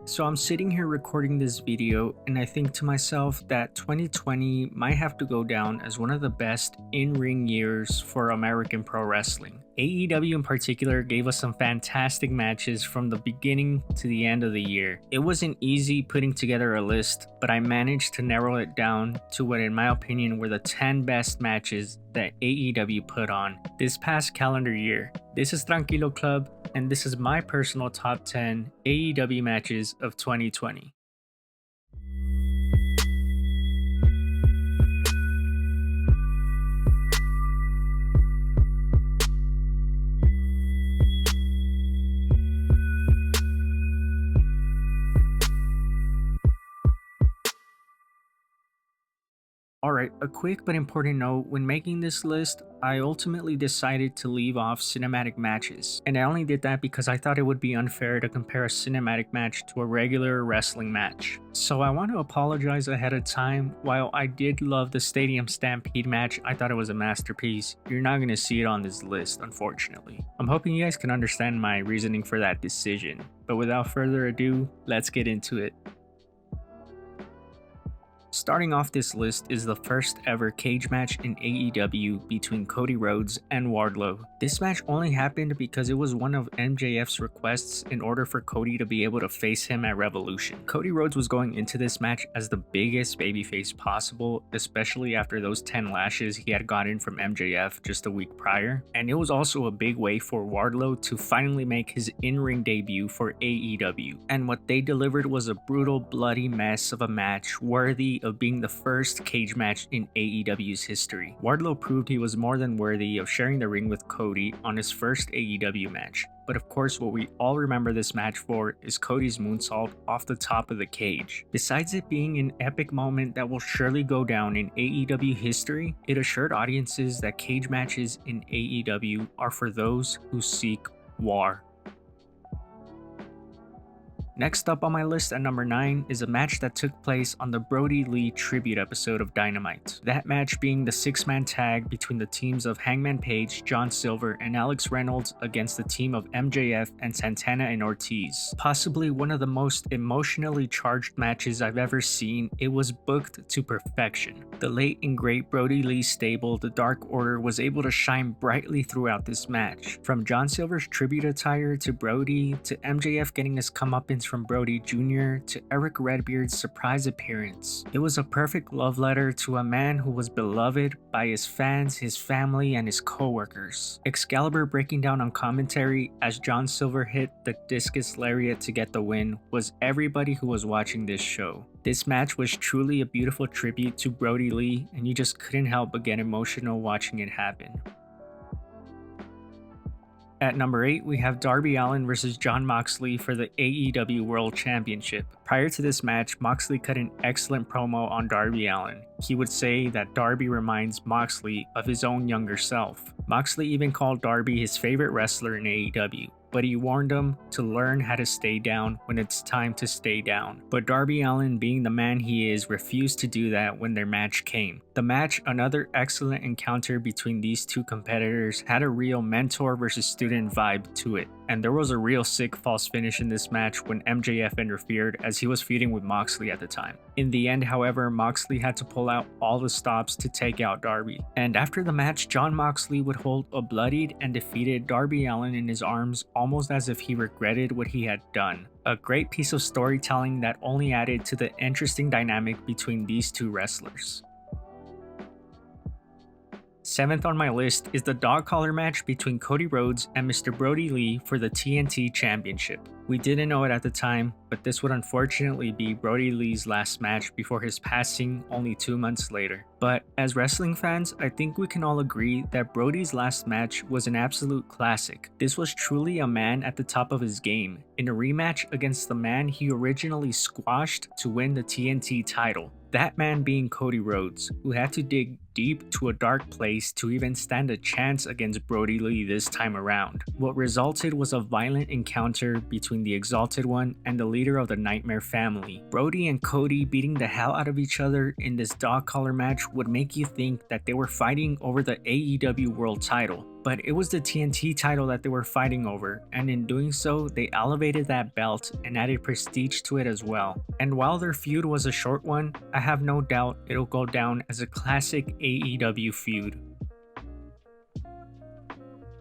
So I'm sitting here recording this video and I think to myself that 2020 might have to go down as one of the best in-ring years for American pro wrestling. AEW in particular gave us some fantastic matches from the beginning to the end of the year. It wasn't easy putting together a list, but I managed to narrow it down to what in my opinion were the 10 best matches that AEW put on this past calendar year. This is Tranquilo Club, and this is my personal top 10 AEW matches of 2020. Alright, a quick but important note, when making this list, I ultimately decided to leave off cinematic matches, and I only did that because I thought it would be unfair to compare a cinematic match to a regular wrestling match. So I want to apologize ahead of time. While I did love the Stadium Stampede match, I thought it was a masterpiece. You're not going to see it on this list, unfortunately. I'm hoping you guys can understand my reasoning for that decision, but without further ado, let's get into it. Starting off this list is the first ever cage match in AEW between Cody Rhodes and Wardlow. This match only happened because it was one of MJF's requests in order for Cody to be able to face him at Revolution. Cody Rhodes was going into this match as the biggest babyface possible, especially after those 10 lashes he had gotten from MJF just a week prior. And it was also a big way for Wardlow to finally make his in-ring debut for AEW. And what they delivered was a brutal, bloody mess of a match worthy of being the first cage match in AEW's history. Wardlow proved he was more than worthy of sharing the ring with Cody on his first AEW match. But of course, what we all remember this match for is Cody's moonsault off the top of the cage. Besides it being an epic moment that will surely go down in AEW history, it assured audiences that cage matches in AEW are for those who seek war. Next up on my list at number 9 is a match that took place on the Brodie Lee tribute episode of Dynamite. That match being the 6-man tag between the teams of Hangman Page, John Silver, and Alex Reynolds against the team of MJF and Santana and Ortiz. Possibly one of the most emotionally charged matches I've ever seen, it was booked to perfection. The late and great Brodie Lee stable, the Dark Order, was able to shine brightly throughout this match. From John Silver's tribute attire to Brodie, to MJF getting his comeuppance from Brodie Jr., to Eric Redbeard's surprise appearance. It was a perfect love letter to a man who was beloved by his fans, his family, and his co-workers. Excalibur breaking down on commentary as John Silver hit the discus lariat to get the win was everybody who was watching this show. This match was truly a beautiful tribute to Brodie Lee, and you just couldn't help but get emotional watching it happen. At number 8, we have Darby Allin versus Jon Moxley for the AEW World Championship. Prior to this match, Moxley cut an excellent promo on Darby Allin. He would say that Darby reminds Moxley of his own younger self. Moxley even called Darby his favorite wrestler in AEW, but he warned him to learn how to stay down when it's time to stay down. But Darby Allin, being the man he is, refused to do that when their match came. The match, another excellent encounter between these two competitors, had a real mentor versus student vibe to it. And there was a real sick false finish in this match when MJF interfered as he was feuding with Moxley at the time. In the end, however, Moxley had to pull out all the stops to take out Darby. And after the match, Jon Moxley would hold a bloodied and defeated Darby Allin in his arms, almost as if he regretted what he had done. A great piece of storytelling that only added to the interesting dynamic between these two wrestlers. 7th on my list is the dog collar match between Cody Rhodes and Mr. Brodie Lee for the TNT Championship. We didn't know it at the time, but this would unfortunately be Brodie Lee's last match before his passing only 2 months later. But as wrestling fans, I think we can all agree that Brodie's last match was an absolute classic. This was truly a man at the top of his game, in a rematch against the man he originally squashed to win the TNT title. That man being Cody Rhodes, who had to dig deep to a dark place to even stand a chance against Brodie Lee this time around. What resulted was a violent encounter between between the Exalted One and the leader of the Nightmare family. Brodie and Cody beating the hell out of each other in this dog collar match would make you think that they were fighting over the AEW World title. But it was the TNT title that they were fighting over, and in doing so, they elevated that belt and added prestige to it as well. And while their feud was a short one, I have no doubt it'll go down as a classic AEW feud.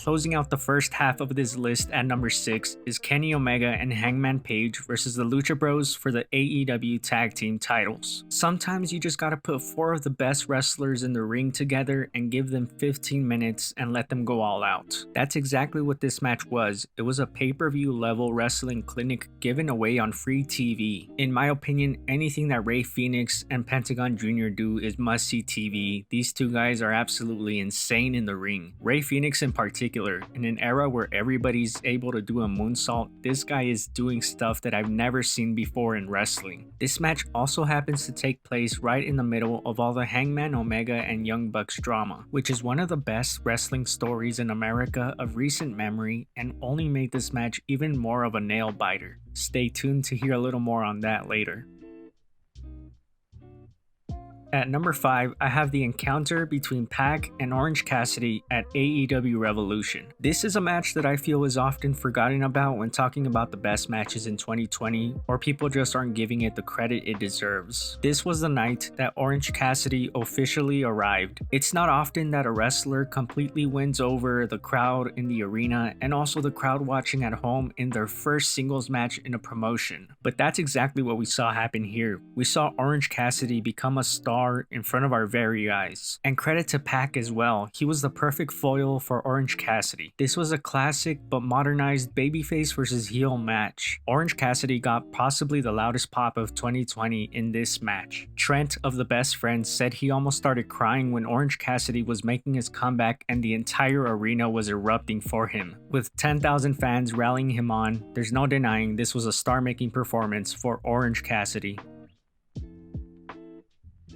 Closing out the first half of this list at number 6 is Kenny Omega and Hangman Page versus the Lucha Bros for the AEW Tag Team titles. Sometimes you just gotta put 4 of the best wrestlers in the ring together and give them 15 minutes and let them go all out. That's exactly what this match was. It was a pay-per-view level wrestling clinic given away on free TV. In my opinion, anything that Rey Fenix and Pentagon Jr. do is must-see TV. These two guys are absolutely insane in the ring. Rey Fenix in particular, in an era where everybody's able to do a moonsault, this guy is doing stuff that I've never seen before in wrestling. This match also happens to take place right in the middle of all the Hangman, Omega, and Young Bucks drama, which is one of the best wrestling stories in America of recent memory and only made this match even more of a nail-biter. Stay tuned to hear a little more on that later. At number 5, I have the encounter between Pac and Orange Cassidy at AEW Revolution. This is a match that I feel is often forgotten about when talking about the best matches in 2020, or people just aren't giving it the credit it deserves. This was the night that Orange Cassidy officially arrived. It's not often that a wrestler completely wins over the crowd in the arena and also the crowd watching at home in their first singles match in a promotion, but that's exactly what we saw happen here. We saw Orange Cassidy become a star in front of our very eyes. And credit to Pac as well, he was the perfect foil for Orange Cassidy. This was a classic but modernized babyface versus heel match. Orange Cassidy got possibly the loudest pop of 2020 in this match. Trent of the Best Friends said he almost started crying when Orange Cassidy was making his comeback and the entire arena was erupting for him. With 10,000 fans rallying him on, there's no denying this was a star-making performance for Orange Cassidy.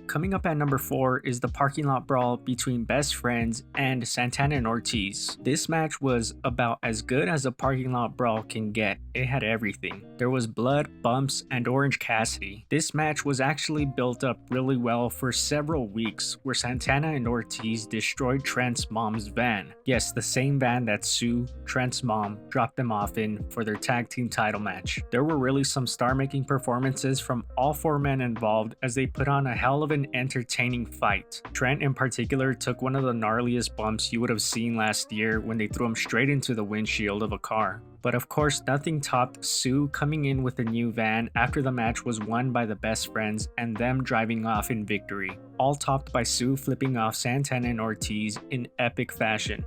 Coming up at number 4 is the parking lot brawl between Best Friends and Santana and Ortiz. This match was about as good as a parking lot brawl can get. It had everything. There was blood, bumps, and Orange Cassidy. This match was actually built up really well for several weeks, where Santana and Ortiz destroyed Trent's mom's van. Yes, the same van that Sue, Trent's mom, dropped them off in for their tag team title match. There were really some star-making performances from all 4 men involved as they put on a hell of an entertaining fight. Trent in particular took one of the gnarliest bumps you would have seen last year when they threw him straight into the windshield of a car. But of course, nothing topped Sue coming in with a new van after the match was won by the Best Friends and them driving off in victory. All topped by Sue flipping off Santana and Ortiz in epic fashion.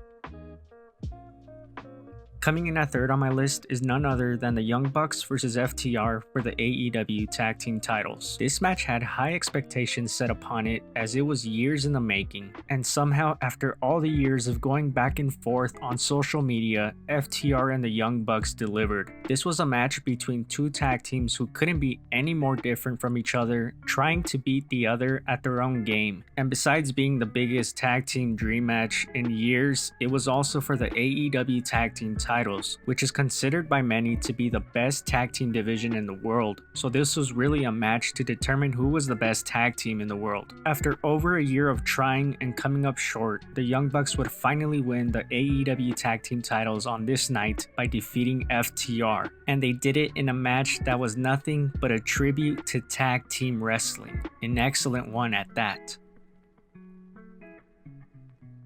Coming in at 3rd on my list is none other than the Young Bucks versus FTR for the AEW Tag Team titles. This match had high expectations set upon it as it was years in the making, and somehow after all the years of going back and forth on social media, FTR and the Young Bucks delivered. This was a match between 2 tag teams who couldn't be any more different from each other, trying to beat the other at their own game. And besides being the biggest tag team dream match in years, it was also for the AEW Tag Team titles, which is considered by many to be the best tag team division in the world. So this was really a match to determine who was the best tag team in the world. After over a year of trying and coming up short, the Young Bucks would finally win the AEW Tag Team titles on this night by defeating FTR. And they did it in a match that was nothing but a tribute to tag team wrestling. An excellent one at that.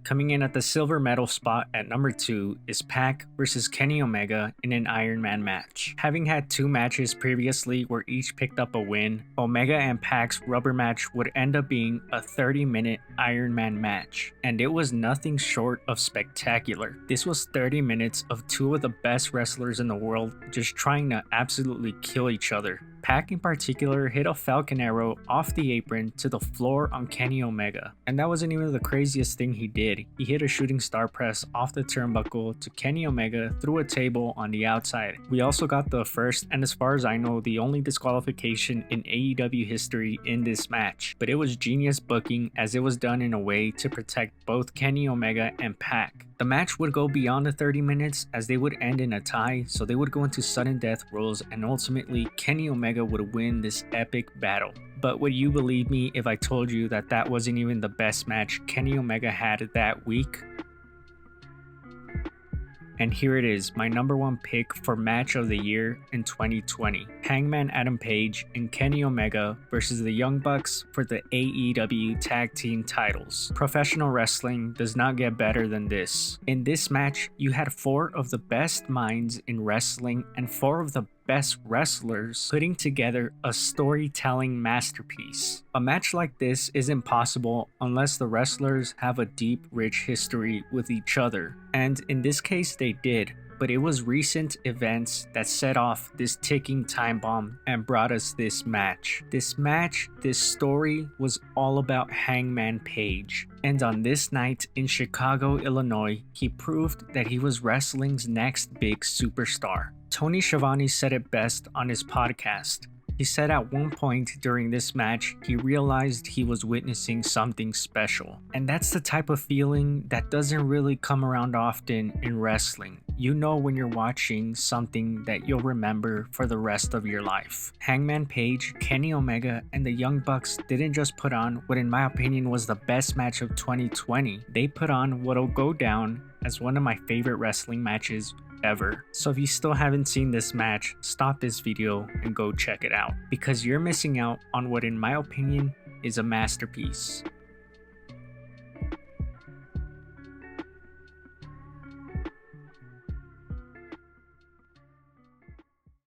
Coming in at the silver medal spot at number 2 is Pac versus Kenny Omega in an Iron Man match. Having had 2 matches previously where each picked up a win, Omega and Pac's rubber match would end up being a 30-minute Iron Man match, and it was nothing short of spectacular. This was 30 minutes of 2 of the best wrestlers in the world just trying to absolutely kill each other. Pac in particular hit a Falcon Arrow off the apron to the floor on Kenny Omega, and that wasn't even the craziest thing he did. did. He hit a shooting star press off the turnbuckle to Kenny Omega through a table on the outside. We also got the first, and as far as I know, the only disqualification in AEW history in this match. But it was genius booking, as it was done in a way to protect both Kenny Omega and Pac. The match would go beyond the 30 minutes, as they would end in a tie, so they would go into sudden death rules, and ultimately Kenny Omega would win this epic battle. But would you believe me if I told you that that wasn't even the best match Kenny Omega had that week? And here it is, my number one pick for match of the year in 2020. Hangman Adam Page and Kenny Omega versus the Young Bucks for the AEW Tag Team titles. Professional wrestling does not get better than this. In this match, you had 4 of the best minds in wrestling and 4 of the best wrestlers putting together a storytelling masterpiece. A match like this isn't possible unless the wrestlers have a deep, rich history with each other. And in this case, they did. But it was recent events that set off this ticking time bomb and brought us this match. This story was all about Hangman Page. And on this night in Chicago, Illinois, he proved that he was wrestling's next big superstar. Tony Schiavone said it best on his podcast. He said at one point during this match, he realized he was witnessing something special. And that's the type of feeling that doesn't really come around often in wrestling. You know when you're watching something that you'll remember for the rest of your life. Hangman Page, Kenny Omega, and the Young Bucks didn't just put on what in my opinion was the best match of 2020. They put on what'll go down as one of my favorite wrestling matches ever. So if you still haven't seen this match, stop this video and go check it out, because you're missing out on what in my opinion is a masterpiece.